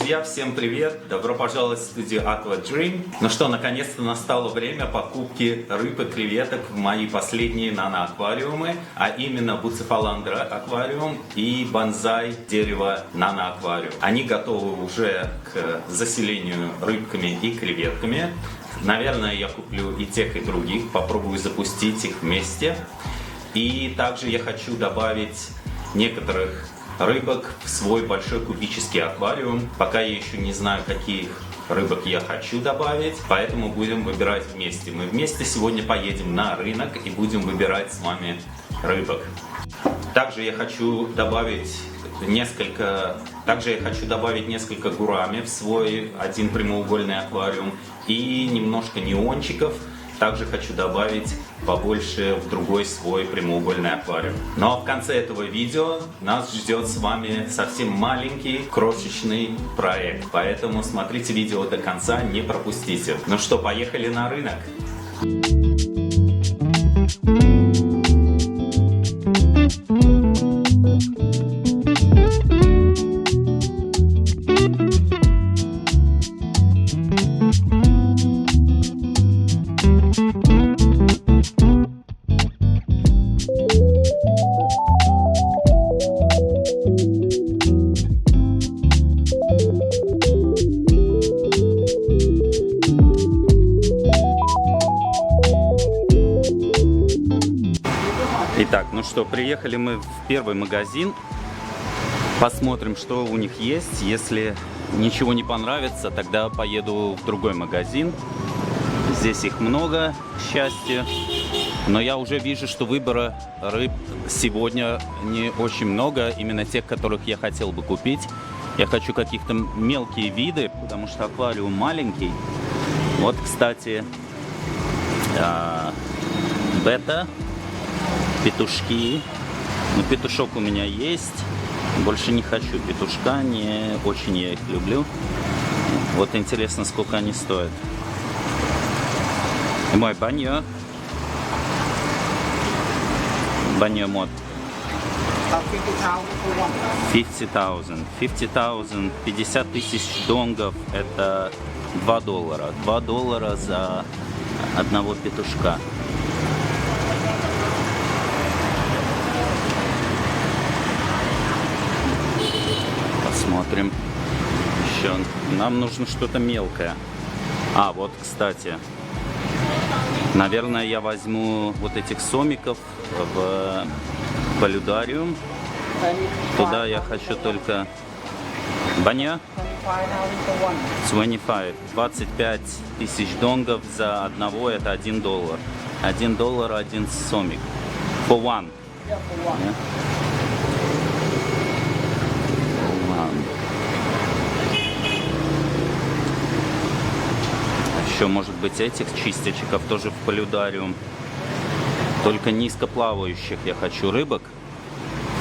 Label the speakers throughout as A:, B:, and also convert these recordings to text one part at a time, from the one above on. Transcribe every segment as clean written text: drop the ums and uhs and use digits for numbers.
A: Друзья, всем привет! Добро пожаловать в студию Aqua Dream. Ну что, наконец-то настало время покупки рыб и креветок в мои последние наноаквариумы, а именно Буцефаландра аквариум и Бонзай дерево наноаквариум. Они готовы уже к заселению рыбками и креветками. Наверное, я куплю и тех, и других, попробую запустить их вместе. И также я хочу добавить некоторых рыбок в свой большой кубический аквариум. Пока я еще не знаю, каких рыбок я хочу добавить, поэтому будем выбирать вместе. Мы вместе сегодня поедем на рынок и будем выбирать с вами рыбок. Также я хочу добавить несколько гурами в свой один прямоугольный аквариум и немножко неончиков. Также хочу добавить побольше в другой свой прямоугольный аквариум. Ну а в конце этого видео нас ждет с вами совсем маленький, крошечный проект. Поэтому смотрите видео до конца, не пропустите. Ну что, поехали на рынок? Итак, ну что, приехали мы в первый магазин. Посмотрим, что у них есть. Если ничего не понравится, тогда поеду в другой магазин. Здесь их много, к счастью. Но я уже вижу, что выбора рыб сегодня не очень много. Именно тех, которых я хотел бы купить. Я хочу каких-то мелкие виды, потому что аквариум маленький. Вот, кстати, бета. Петушки. Ну, петушок у меня есть. Больше не хочу петушка. Не очень я их люблю. Вот интересно, сколько они стоят. Мой баньо. Баньо мод. 50,000. 50,000. 50 тысяч донгов. Это $2. $2 за одного петушка. Смотрим еще. Нам нужно что-то мелкое. А, вот, кстати. Наверное, я возьму вот этих сомиков в полюдариум. Туда я хочу только... Баня? 25 тысяч донгов за одного, это $1. $1 один сомик. For one. Yeah. Еще, может быть, этих чистячиков тоже в полюдариум. Только низкоплавающих я хочу рыбок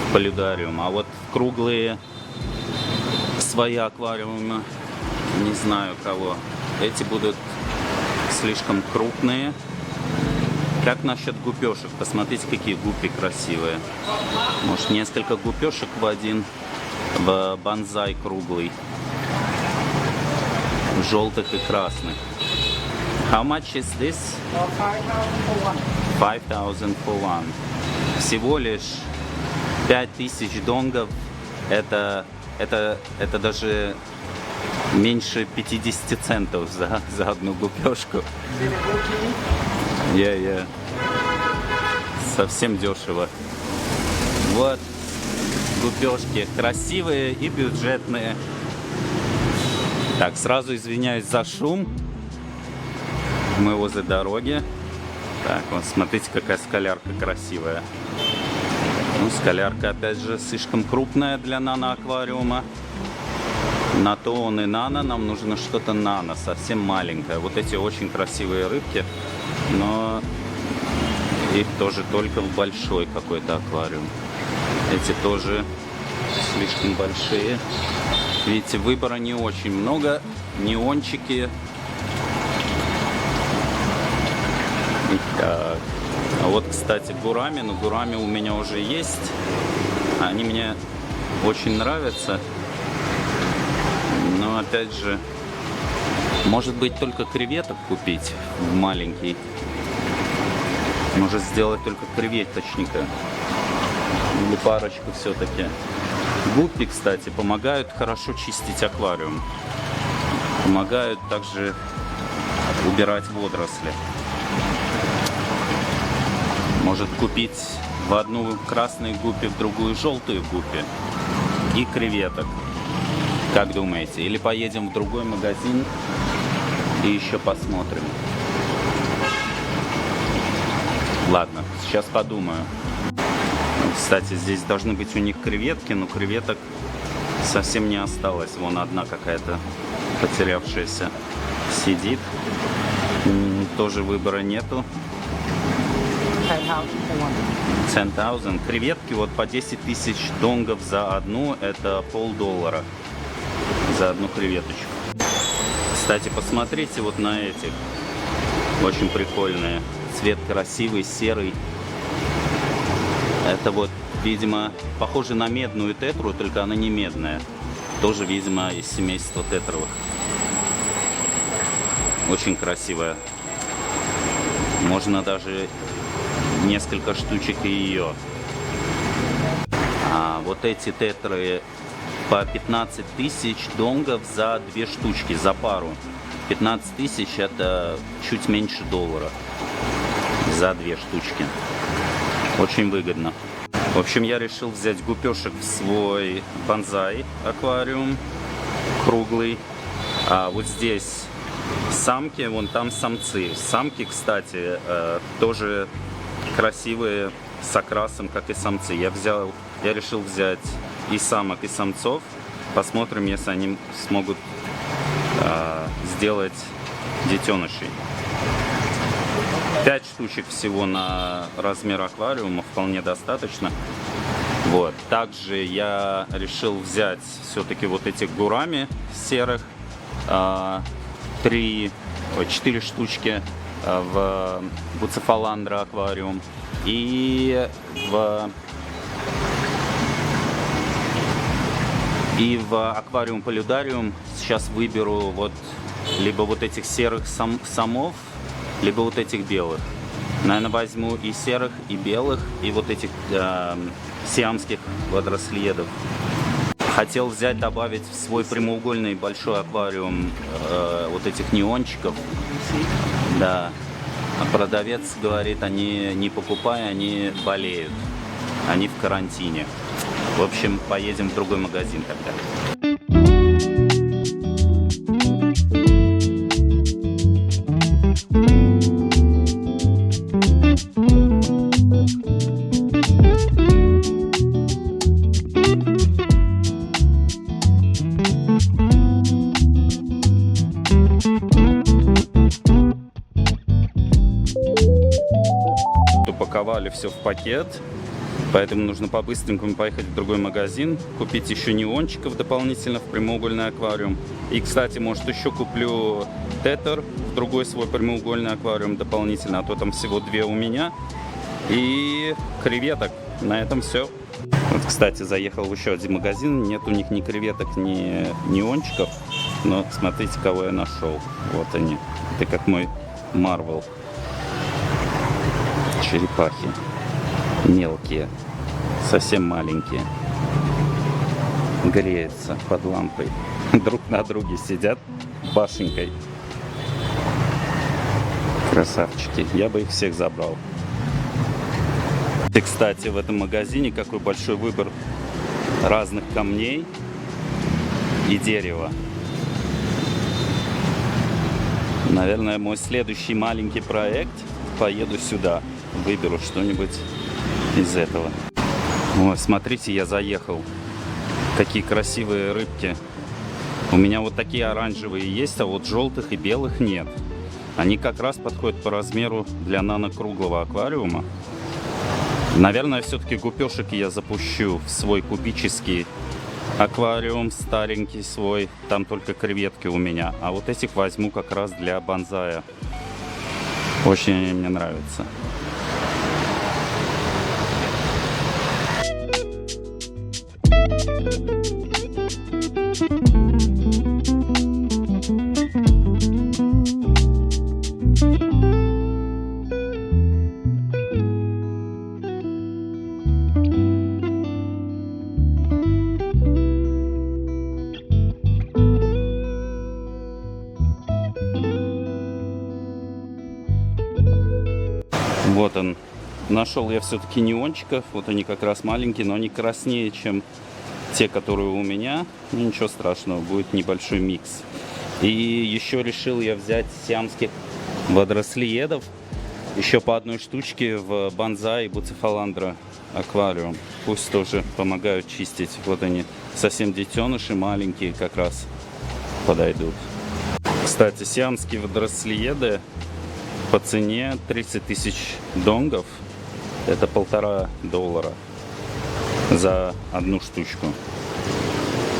A: в полюдариум. А вот круглые свои аквариумы, не знаю кого. Эти будут слишком крупные. Как насчет гупешек? Посмотрите, какие гупи красивые. Может, несколько гупешек в один. В бонзай круглый. Желтых и красных. How much is this? 5,000 for one. Всего лишь 5000 донгов. Это даже меньше 50 центов за одну гупешку. Совсем дешево. Вот гупешки красивые и бюджетные. Так, сразу извиняюсь за шум. Мы возле дороги. Так, вот смотрите, какая скалярка красивая. Ну, скалярка, опять же, слишком крупная для наноаквариума. На то он и нано. Нам нужно что-то нано, совсем маленькое. Вот эти очень красивые рыбки, но их тоже только в большой какой-то аквариум. Эти тоже слишком большие. Видите, выбора не очень много. Неончики. Так. А вот, кстати, гурами. Но гурами у меня уже есть. Они мне очень нравятся. Но
B: Но опять же, может быть, только креветок купить маленький. Может сделать только креветочника. Или парочку все-таки. Гуппи, кстати, помогают хорошо чистить аквариум. Помогают также убирать водоросли. Может купить в одну красную гуппи, в другую желтую гуппи. И креветок. Как думаете? Или поедем в другой магазин и еще посмотрим? Ладно, сейчас подумаю. Кстати, здесь должны быть у них креветки, но креветок совсем не осталось. Вон одна какая-то потерявшаяся сидит. Тоже выбора нету. 10,000. Креветки вот по 10 тысяч донгов за одну. Это $0,5 за одну креветочку. Кстати, посмотрите вот на этих. Очень прикольные. Цвет красивый, серый. Это вот, видимо, похоже на медную тетру, только она не медная. Тоже, видимо, из семейства тетровых. Очень красивая. Можно даже несколько штучек и ее. А вот эти тетры по 15 тысяч донгов за 2 штучки, за пару. 15 тысяч это чуть меньше $1 за 2 штучки. Очень выгодно. В общем, я решил взять гупешек в свой бонсай аквариум круглый. А вот здесь самки, вон там самцы. Самки, кстати, тоже красивые, с окрасом, как и самцы. Я решил взять и самок, и самцов. Посмотрим, если они смогут сделать детенышей. 5 штучек всего на размер аквариума вполне достаточно. Вот. Также я решил взять все-таки вот этих гурами серых, 4 штучки в Буцефаландра аквариум и в аквариум полюдариум сейчас выберу вот либо вот этих серых самов, либо вот этих белых. Наверное, возьму и серых, и белых, и вот этих сиамских водорослиедов. Хотел взять, добавить в свой прямоугольный большой аквариум вот этих неончиков. Да. А продавец говорит, они не покупай, они болеют. Они в карантине. В общем, поедем в другой магазин тогда. Упаковали все в пакет, поэтому нужно по-быстренькому поехать в другой магазин, купить еще неончиков дополнительно в прямоугольный аквариум. И, кстати, может, еще куплю тетр в другой свой прямоугольный аквариум дополнительно, а то там всего 2 у меня. И креветок. На этом все. Вот, кстати, заехал в еще один магазин, нет у них ни креветок, ни неончиков, но смотрите, кого я нашел. Вот они. Это как мой Марвел. Черепахи. Мелкие. Совсем маленькие. Греются под лампой. Друг на друге сидят башенкой. Красавчики. Я бы их всех забрал. И, кстати, в этом магазине какой большой выбор разных камней и дерева. Наверное, мой следующий маленький проект. Поеду сюда. Выберу что-нибудь из этого. О, смотрите, я заехал. Какие красивые рыбки. У меня вот такие оранжевые есть, а вот желтых и белых нет. Они как раз подходят по размеру для нанокруглого аквариума. Наверное, все-таки гупешек я запущу в свой кубический аквариум, старенький свой. Там только креветки у меня. А вот этих возьму как раз для бонсая. Очень они мне нравятся. Вот он. Нашел я все-таки неончиков. Вот они как раз маленькие, но они краснее, чем те, которые у меня. Ну, ничего страшного, будет небольшой микс. И еще решил я взять сиамских водорослиедов. Еще по одной штучке в Бонзай и Буцефаландра аквариум. Пусть тоже помогают чистить. Вот они, совсем детеныши, маленькие, как раз подойдут. Кстати, сиамские водорослиеды по цене 30 тысяч донгов. Это $1,5 за одну штучку.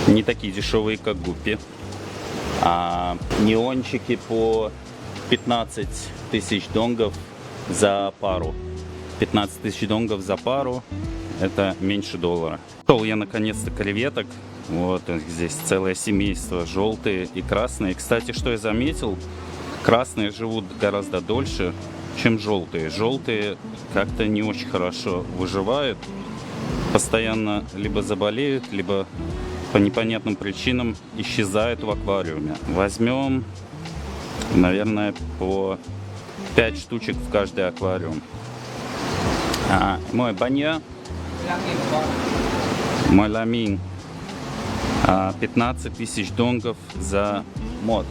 B: Не такие дешевые, как гуппи. А неончики по 15 тысяч донгов за пару. 15 тысяч донгов за пару. Это меньше $1. Нашел я наконец-то креветок. Вот здесь целое семейство. Желтые и красные. Кстати, что я заметил? Красные живут гораздо дольше, чем желтые. Желтые как-то не очень хорошо выживают. Постоянно либо заболеют, либо по непонятным причинам исчезают в аквариуме. Возьмем, наверное, по 5 штучек в каждый аквариум. Мой банья, мой ламин. 15 тысяч донгов за мод,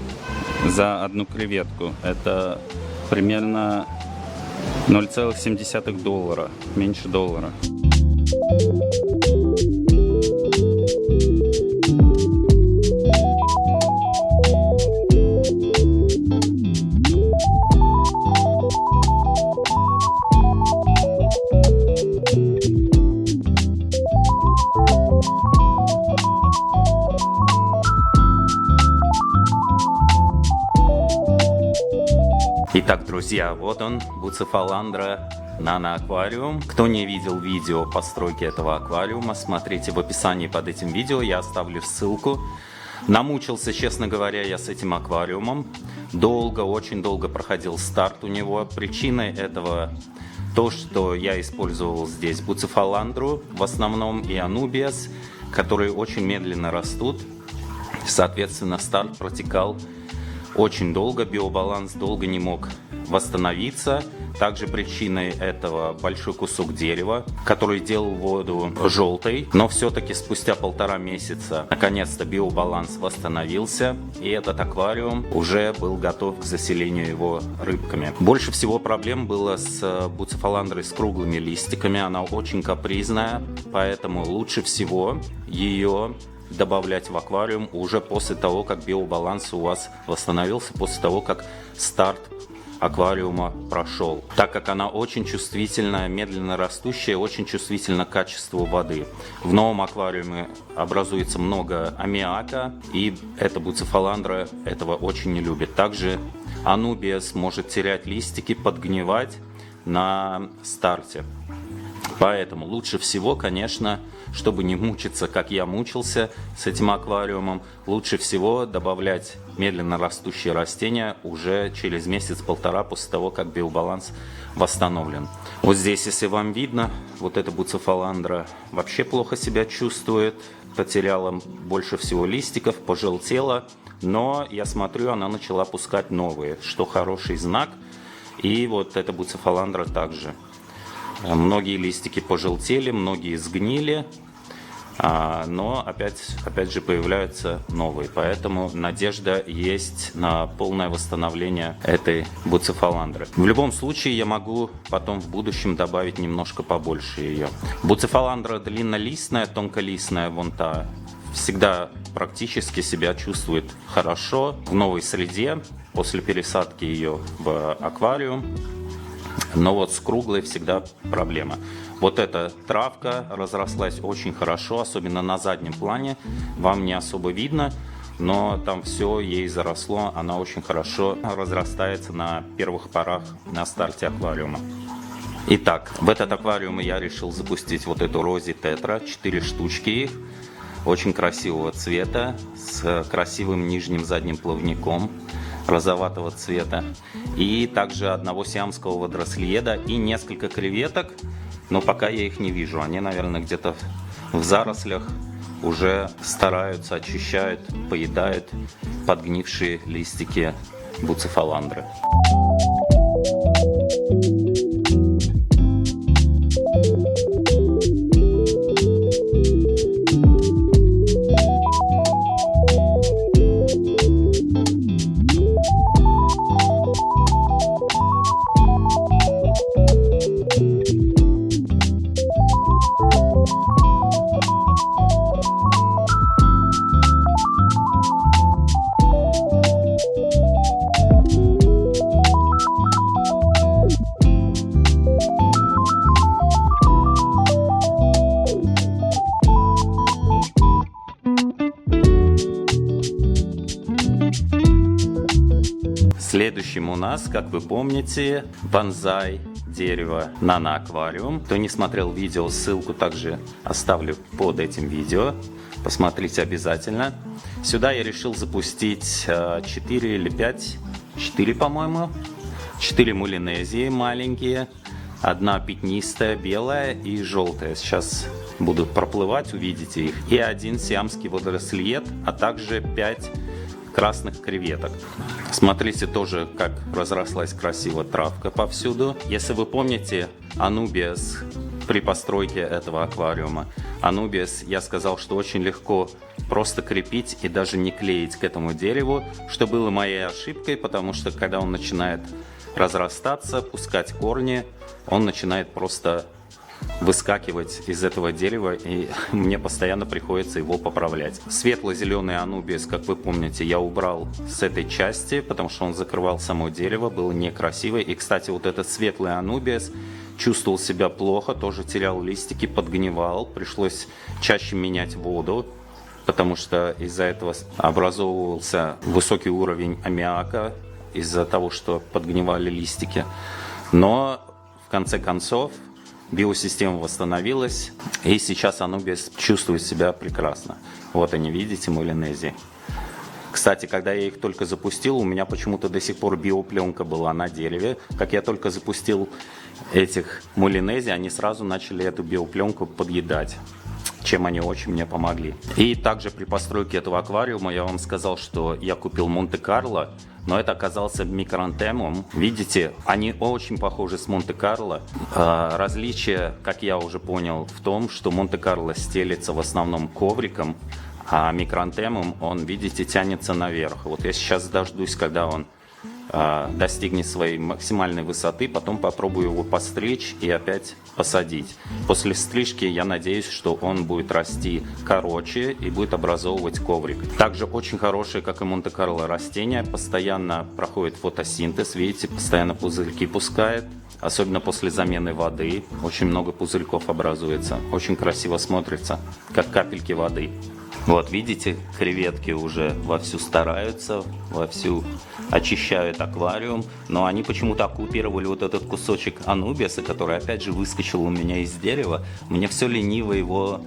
B: за одну креветку. Это примерно $0,7, меньше $1.
A: Итак, друзья, вот он, Буцефаландра наноаквариум. Кто не видел видео постройки этого аквариума, смотрите в описании под этим видео, я оставлю ссылку. Намучился, честно говоря, я с этим аквариумом. Долго, очень долго проходил старт у него. Причиной этого то, что я использовал здесь Буцефаландру в основном и Анубиас, которые очень медленно растут. Соответственно, старт протекал очень долго, биобаланс долго не мог восстановиться. Также причиной этого большой кусок дерева, который делал воду желтой. Но все-таки спустя 1,5 месяца наконец-то биобаланс восстановился. И этот аквариум уже был готов к заселению его рыбками. Больше всего проблем было с буцефаландрой с круглыми листиками. Она очень капризная, поэтому лучше всего ее добавлять в аквариум уже после того, как биобаланс у вас восстановился, после того, как старт аквариума прошел. Так как она очень чувствительная, медленно растущая, очень чувствительна к качеству воды. В новом аквариуме образуется много аммиака, и эта буцефаландра этого очень не любит. Также Анубиас может терять листики, подгнивать на старте. Поэтому лучше всего, конечно, чтобы не мучиться, как я мучился с этим аквариумом, лучше всего добавлять медленно растущие растения уже через месяц-полтора после того, как биобаланс восстановлен. Вот здесь, если вам видно, вот эта буцефаландра вообще плохо себя чувствует, потеряла больше всего листиков, пожелтела, но я смотрю, она начала пускать новые, что хороший знак. И вот эта буцефаландра также. Многие листики пожелтели, многие сгнили, но опять же появляются новые. Поэтому надежда есть на полное восстановление этой буцефаландры. В любом случае я могу потом в будущем добавить немножко побольше ее. Буцефаландра длиннолистная, тонколистная, вон та, всегда практически себя чувствует хорошо в новой среде после пересадки ее в аквариум. Но вот с круглой всегда проблема. Вот эта травка разрослась очень хорошо, особенно на заднем плане. Вам не особо видно, но там все ей заросло. Она очень хорошо разрастается на первых порах на старте аквариума. Итак, в этот аквариум я решил запустить вот эту Рози Тетра, 4 штучки их. Очень красивого цвета, с красивым нижним задним плавником розоватого цвета. И также одного сиамского водорослиеда и несколько креветок, но пока я их не вижу. Они, наверное, где-то в зарослях уже стараются, очищают, поедают подгнившие листики буцефаландры.
B: следующем у нас, как вы помните, бонсай дерево нано-аквариум. Кто не смотрел видео, ссылку также оставлю под этим видео. Посмотрите обязательно. Сюда я решил запустить 4 или 5, 4, по-моему. 4 мулинезии маленькие. Одна пятнистая, белая и желтая. Сейчас будут проплывать, увидите их. И один сиамский водорослиед, а также 5 красных креветок. Смотрите тоже, как разрослась красиво травка повсюду. Если вы помните Анубиас при постройке этого аквариума, Анубиас, я сказал, что очень легко просто крепить и даже не клеить к этому дереву, что было моей ошибкой, потому что когда он начинает разрастаться, пускать корни, он начинает просто выскакивать из этого дерева, и мне постоянно приходится его поправлять. Светло-зеленый анубиас, как вы помните, я убрал с этой части, потому что он закрывал само дерево, было некрасиво. И, кстати, вот этот светлый анубиас чувствовал себя плохо, тоже терял листики, подгнивал, пришлось чаще менять воду, потому что из-за этого образовывался высокий уровень аммиака, из-за того, что подгнивали листики. Но в конце концов биосистема восстановилась, и сейчас анубиас чувствует себя прекрасно. Вот они, видите, мулинезии. Кстати, когда я их только запустил, у меня почему-то до сих пор биопленка была на дереве. Как я только запустил этих мулинезий, они сразу начали эту биопленку подъедать, чем они очень мне помогли. И также при постройке этого аквариума я вам сказал, что я купил Монте-Карло, но это оказался микрантемум. Видите, они очень похожи с Монте-Карло. Различие, как я уже понял, в том, что Монте-Карло стелится в основном ковриком, а микрантемум, он, видите, тянется наверх. Вот я сейчас дождусь, когда он достигнет своей максимальной высоты, потом попробую его постричь и опять посадить. После стрижки я надеюсь, что он будет расти короче и будет образовывать коврик. Также очень хорошее, как и Монте-Карло, растение, постоянно проходит фотосинтез, видите, постоянно пузырьки пускает, особенно после замены воды, очень много пузырьков образуется, очень красиво смотрится, как капельки воды. Вот, видите, креветки уже вовсю стараются, вовсю очищают аквариум, но они почему-то оккупировали вот этот кусочек анубиаса, который опять же выскочил у меня из дерева. Мне все лениво его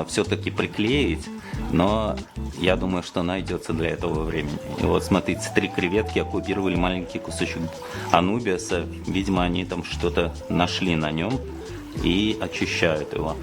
B: все-таки приклеить, но я думаю, что найдется для этого времени. И вот смотрите, 3 креветки оккупировали маленький кусочек анубиаса, видимо, они там что-то нашли на нем и очищают его.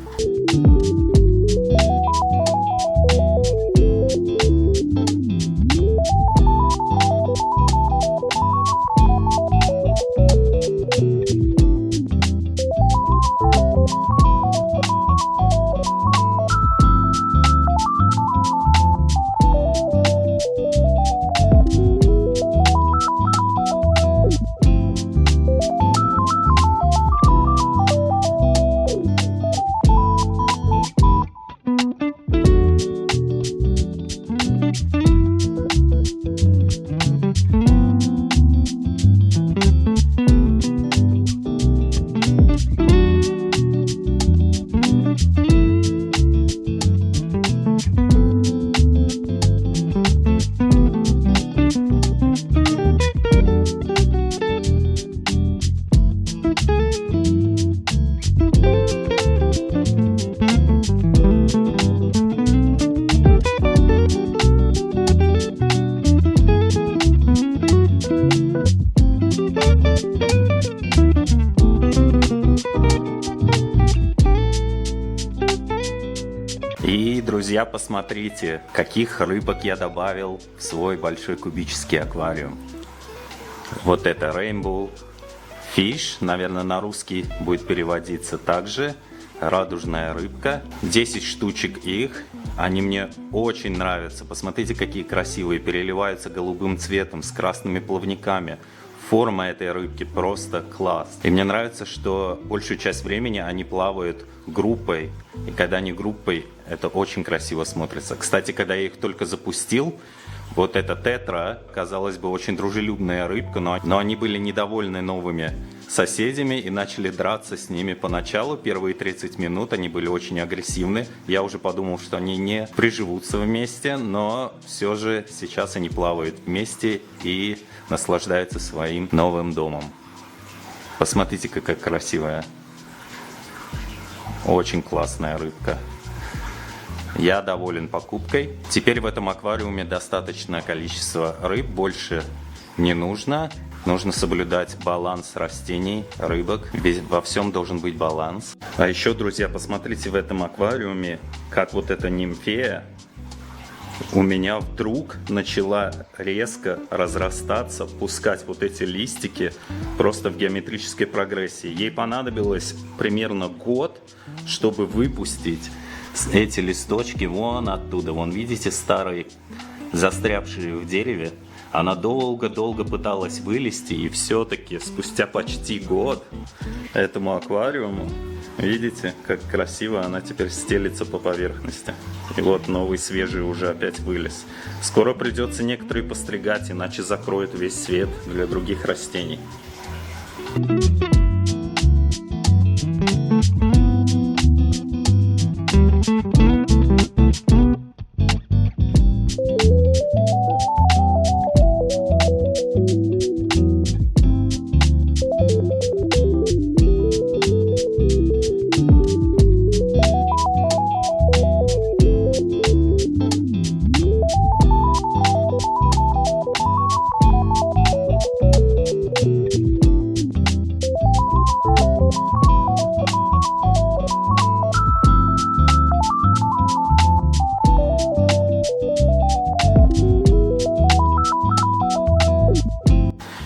B: И, друзья, посмотрите, каких рыбок я добавил в свой большой кубический аквариум. Вот это Rainbow Fish, наверное, на русский будет переводиться также. Радужная рыбка. 10 штучек их. Они мне очень нравятся. Посмотрите, какие красивые. Переливаются голубым цветом с красными плавниками. Форма этой рыбки просто класс. И мне нравится, что большую часть времени они плавают группой. И когда они группой, это очень красиво смотрится. Кстати, когда я их только запустил, вот эта тетра, казалось бы, очень дружелюбная рыбка, но они были недовольны новыми
A: соседями и начали драться с ними поначалу. Первые 30 минут они были очень агрессивны. Я уже подумал, что они не приживутся вместе, но все же сейчас они плавают вместе и наслаждаются своим новым домом. Посмотрите, какая красивая. Очень классная рыбка. Я доволен покупкой. Теперь в этом аквариуме достаточное количество рыб, больше не нужно. Нужно соблюдать баланс растений, рыбок. Во всем должен быть баланс. А еще, друзья, посмотрите в этом аквариуме, как вот эта нимфея у меня вдруг начала резко разрастаться, пускать вот эти листики просто в геометрической прогрессии. Ей понадобилось примерно год, чтобы выпустить эти листочки вон оттуда. Вон, видите, старые, застрявшие в дереве. Она долго-долго пыталась вылезти, и все-таки спустя почти год этому аквариуму, видите, как красиво она теперь стелится по поверхности. И вот новый, свежий уже опять вылез. Скоро придется некоторые постригать, иначе закроет весь свет для других растений.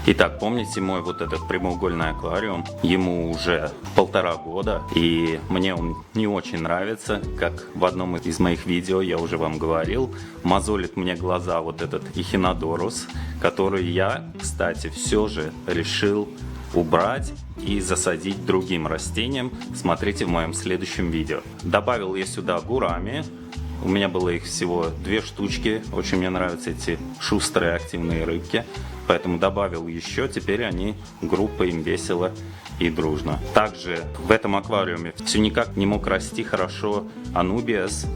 A: Итак, помните мой вот этот прямоугольный аквариум? Ему уже 1,5 года, и мне он не очень нравится, как в одном из моих видео я уже вам говорил. Мозолит мне глаза вот этот эхинодорус, который я, кстати, все же решил убрать и засадить другим растением. Смотрите в моем следующем видео. Добавил я сюда гурами. У меня было их всего 2 штучки. Очень мне нравятся эти шустрые активные рыбки. Поэтому добавил еще. Теперь они группой, им весело и дружно. Также в этом аквариуме все никак не мог расти хорошо Anubias.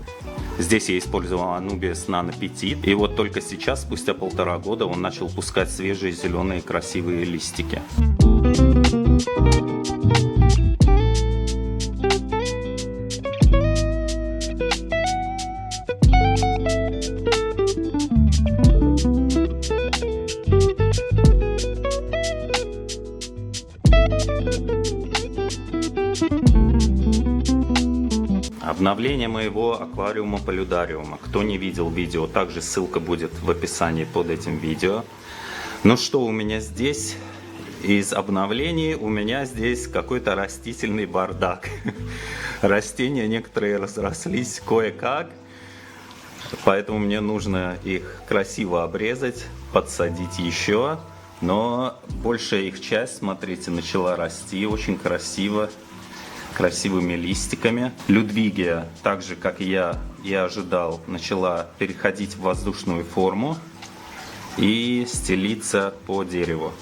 A: Здесь я использовал Anubias Nano Petit. И вот только сейчас, спустя 1,5 года, он начал пускать свежие зеленые красивые листики. Обновление моего аквариума-полюдариума. Кто не видел видео, также ссылка будет в описании под этим видео. Ну что у меня здесь из обновлений? У меня здесь какой-то растительный бардак. Растения некоторые разрослись кое-как, поэтому мне нужно их красиво обрезать, подсадить еще. Но большая их часть, смотрите, начала расти очень красиво. Красивыми листиками. Людвигия, так же как я и ожидал, начала переходить в воздушную форму и стелиться по дереву.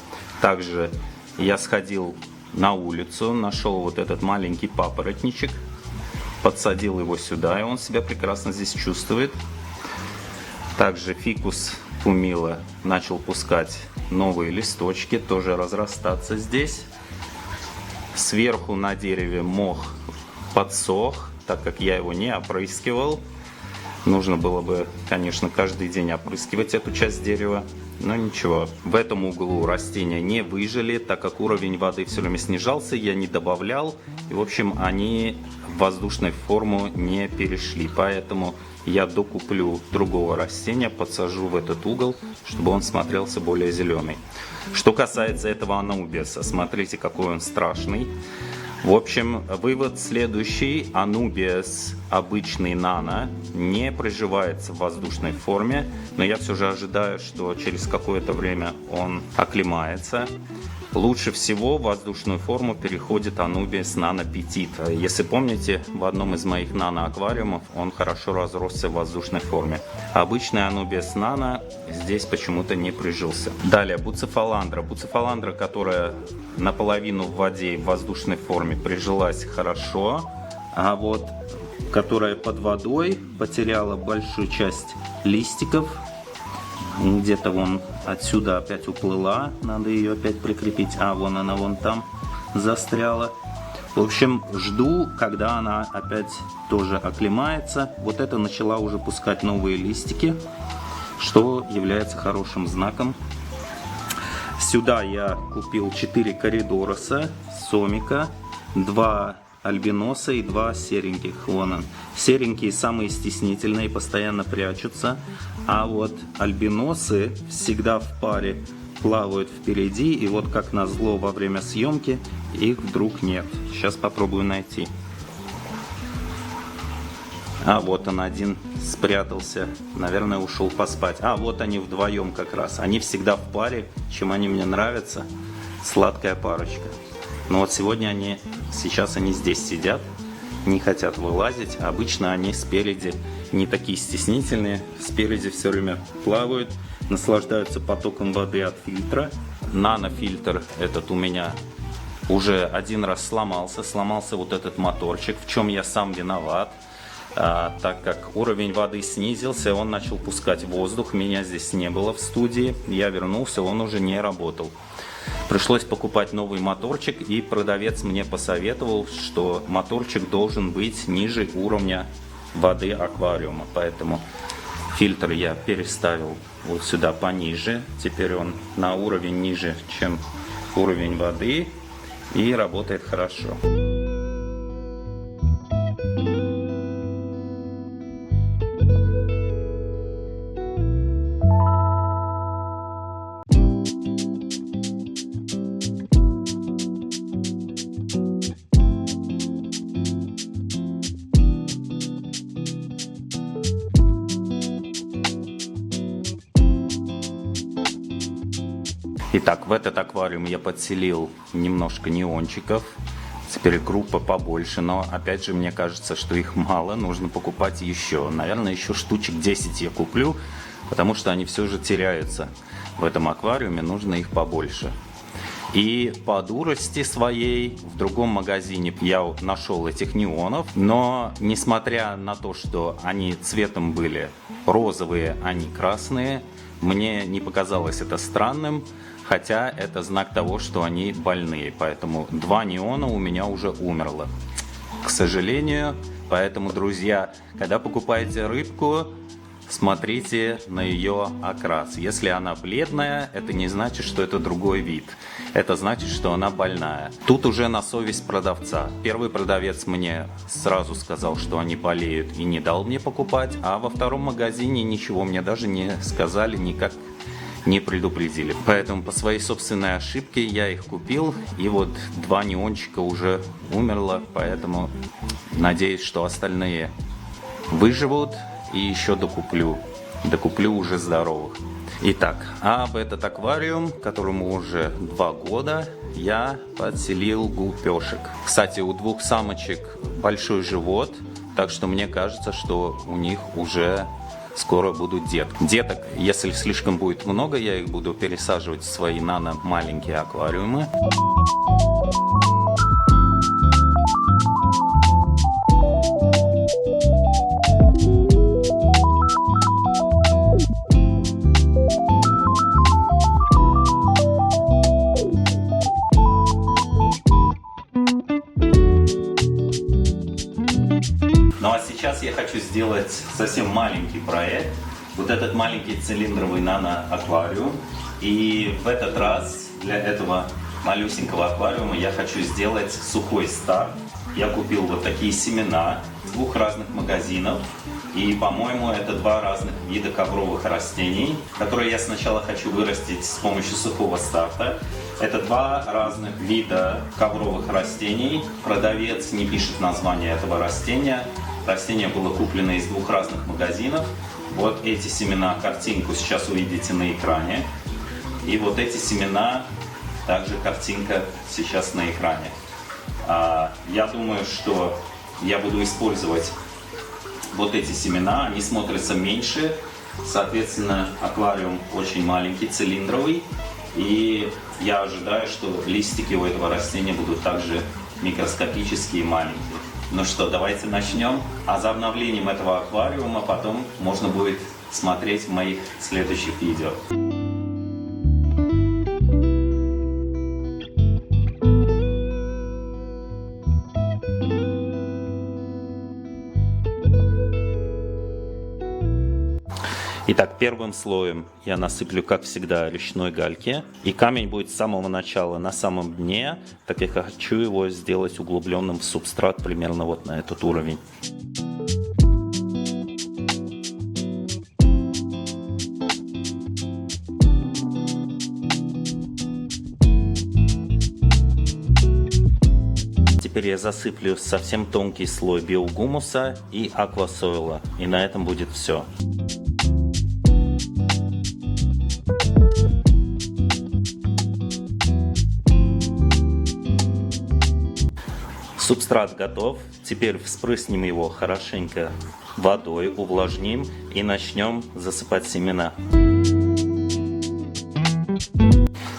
A: Также я сходил на улицу, нашел вот этот маленький папоротничек, подсадил его сюда, и он себя прекрасно здесь чувствует. Также фикус пумила начал пускать новые листочки, тоже разрастаться здесь. Сверху на дереве мох подсох, так как я его не опрыскивал. Нужно было бы, конечно, каждый день опрыскивать эту часть дерева, но ничего. В этом углу растения не выжили, так как уровень воды все время снижался, я не добавлял. И, в общем, они в воздушную форму не перешли, поэтому я докуплю другого растения, подсажу в этот угол, чтобы он смотрелся более зеленый. Что касается этого Anubias, смотрите, какой он страшный. В общем, вывод следующий. Anubias обычный нано не приживается в воздушной форме, но я все же ожидаю, что через какое-то время он оклемается.
B: Лучше всего в воздушную форму переходит Anubias Nano Petite. Если помните, в одном из моих нано-аквариумов он хорошо разросся в воздушной форме. Обычный Anubias Nano здесь почему-то не прижился. Далее Bucephalandra. Bucephalandra, которая наполовину в воде и в воздушной форме, прижилась хорошо. А вот которая под водой потеряла большую часть листиков. Где-то вон отсюда опять уплыла, надо ее опять прикрепить. А, вон она вон там застряла. В общем, жду, когда она опять тоже оклемается. Вот это начала уже пускать новые листики, что является хорошим знаком. Сюда я купил 4 коридороса, сомика, 2 альбиноса и 2 сереньких. Вон он. Серенькие самые стеснительные, постоянно прячутся. А вот альбиносы всегда в паре плавают впереди. И вот как назло во время съемки их вдруг нет. Сейчас попробую найти. А вот он один спрятался. Наверное, ушел поспать. А вот они вдвоем как раз. Они всегда в паре. Чем они мне нравятся. Сладкая парочка. Но вот сейчас они здесь сидят, не хотят вылазить. Обычно они спереди не такие стеснительные, спереди все время плавают, наслаждаются потоком воды от фильтра. Нанофильтр этот у меня уже один раз сломался вот этот моторчик, в чем я сам виноват. Так как уровень воды снизился, он начал пускать воздух, меня здесь не было в студии, я вернулся, он уже не работал. Пришлось покупать новый моторчик, и продавец мне посоветовал, что моторчик должен быть ниже уровня воды аквариума. Поэтому фильтр я переставил вот сюда пониже. Теперь он на уровень ниже, чем уровень воды, и работает хорошо. Итак, в этот аквариум я подселил немножко неончиков. Теперь группа побольше, но опять же мне кажется, что их мало, нужно покупать еще. Наверное, еще штучек 10 я куплю, потому что они все же теряются в этом аквариуме, нужно их побольше. И по дурости своей в другом магазине я нашел этих неонов, но несмотря на то, что они цветом были розовые, а не красные, мне не показалось это странным. Хотя это знак того, что они больные. Поэтому 2 неона у меня уже умерло. К сожалению. Поэтому, друзья, когда покупаете рыбку, смотрите на ее окрас. Если она бледная, это не значит, что это другой вид. Это значит, что она больная. Тут уже на совесть продавца. Первый продавец мне сразу сказал, что они болеют, и не дал мне покупать. А во втором магазине ничего мне даже не сказали, никак не предупредили. Поэтому по своей собственной ошибке я их купил. И вот 2 неончика уже умерло. Поэтому надеюсь, что остальные выживут. И еще докуплю. Докуплю уже здоровых. Итак, об этот аквариум, которому уже 2 года, я подселил гупешек. Кстати, у 2 самочек большой живот. Так что мне кажется, что у них уже скоро будут детки. Деток, если слишком будет много, я их буду пересаживать в свои нано-маленькие аквариумы. Ну а сейчас я хочу сделать совсем маленький проект. Вот этот маленький цилиндровый нано-аквариум. И в этот раз для этого малюсенького аквариума я хочу сделать сухой старт. Я купил вот такие семена с 2 разных магазинов. И, по-моему, это 2 разных вида ковровых растений, которые я сначала хочу вырастить с помощью сухого старта. Это 2 разных вида ковровых растений. Продавец не пишет название этого растения. Растение было куплено из 2 разных магазинов. Вот эти семена, картинку сейчас увидите на экране. И вот эти семена
A: также картинка сейчас на экране. Я думаю, что я буду использовать вот эти семена, они смотрятся меньше, соответственно, аквариум очень маленький, цилиндровый, и я ожидаю, что листики у этого растения будут также микроскопические и маленькие. Ну что, давайте начнем. А за обновлением этого аквариума потом можно будет смотреть в моих следующих видео. Итак, первым слоем я насыплю, как всегда, речной гальки. И камень будет с самого начала на самом дне, так как я хочу его сделать углубленным в субстрат примерно вот на этот уровень. Теперь я засыплю совсем тонкий слой биогумуса и аквасойла. И на этом будет все. Субстрат готов. Теперь вспрыснем его хорошенько водой, увлажним и начнем засыпать семена.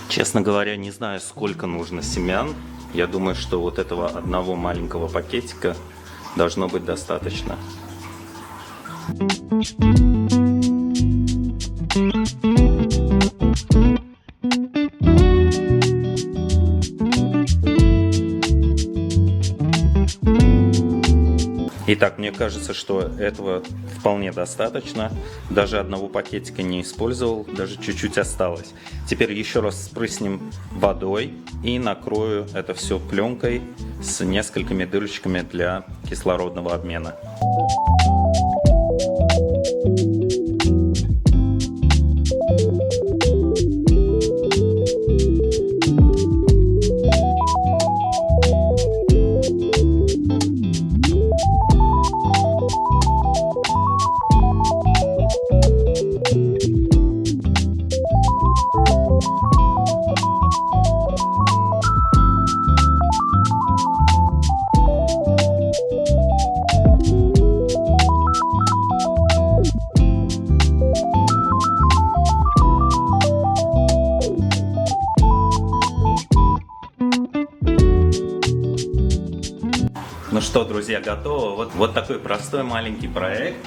A: Честно говоря, не знаю, сколько нужно семян. Я думаю, что вот этого одного маленького пакетика должно быть достаточно. Итак, мне кажется, что этого вполне достаточно. Даже одного пакетика не использовал, даже чуть-чуть осталось. Теперь еще раз спрыснем водой и накрою это все пленкой с несколькими дырочками для кислородного обмена. Ну что, друзья, готово. Вот такой простой маленький проект.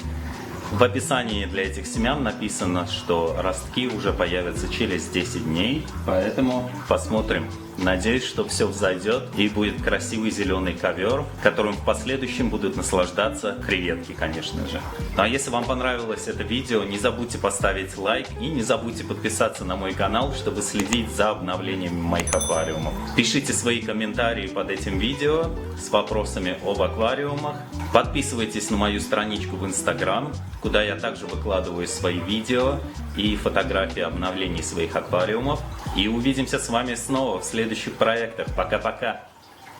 A: В описании для этих семян написано, что ростки уже появятся через 10 дней. Поэтому посмотрим. Надеюсь, что все взойдет и будет красивый зеленый ковер, которым в последующем будут наслаждаться креветки, конечно же. Ну а если вам понравилось это видео, не забудьте поставить лайк и не забудьте подписаться на мой канал, чтобы следить за обновлениями моих аквариумов. Пишите свои комментарии под этим видео с вопросами об аквариумах. Подписывайтесь на мою страничку в Instagram, куда я также выкладываю свои видео и фотографии обновлений своих аквариумов. И увидимся с вами снова в следующих проектах. Пока-пока!